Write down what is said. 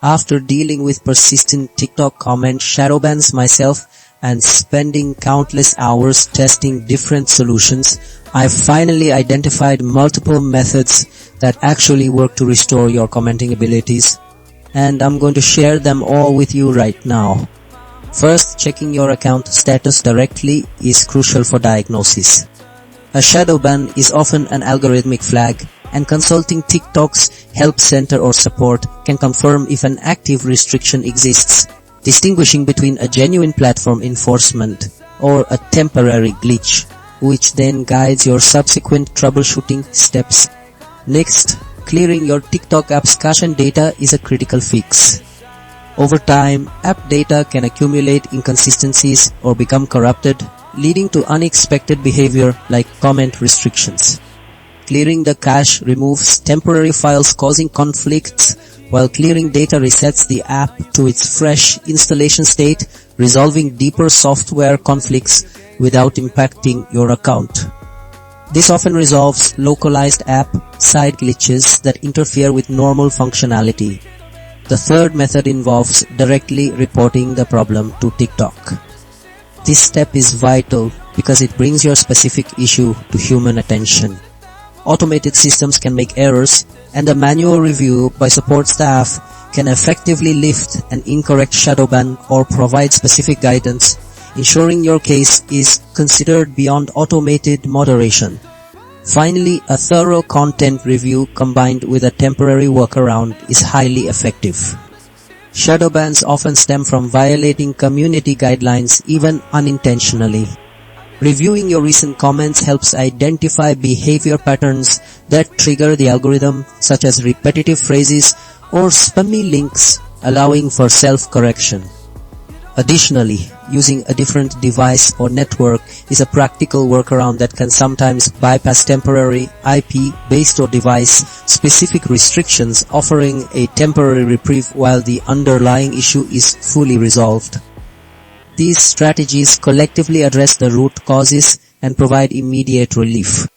After dealing with persistent TikTok comment shadowbans myself and spending countless hours testing different solutions, I finally identified multiple methods that actually work to restore your commenting abilities, and I'm going to share them all with you right now. First, checking your account status directly is crucial for diagnosis. A shadowban is often an algorithmic flag, and consulting TikTok's help center or support can confirm if an active restriction exists, distinguishing between a genuine platform enforcement or a temporary glitch, which then guides your subsequent troubleshooting steps. Next, clearing your TikTok app's cache and data is a critical fix. Over time, app data can accumulate inconsistencies or become corrupted, leading to unexpected behavior like comment restrictions. Clearing the cache removes temporary files causing conflicts, while clearing data resets the app to its fresh installation state, resolving deeper software conflicts without impacting your account. This often resolves localized app side glitches that interfere with normal functionality. The third method involves directly reporting the problem to TikTok. This step is vital because it brings your specific issue to human attention. Automated systems can make errors, and a manual review by support staff can effectively lift an incorrect shadowban or provide specific guidance, ensuring your case is considered beyond automated moderation. Finally, a thorough content review combined with a temporary workaround is highly effective. Shadowbans often stem from violating community guidelines even unintentionally. Reviewing your recent comments helps identify behavior patterns that trigger the algorithm, such as repetitive phrases or spammy links, allowing for self-correction. Additionally, using a different device or network is a practical workaround that can sometimes bypass temporary IP-based or device-specific restrictions, offering a temporary reprieve while the underlying issue is fully resolved. These strategies collectively address the root causes and provide immediate relief.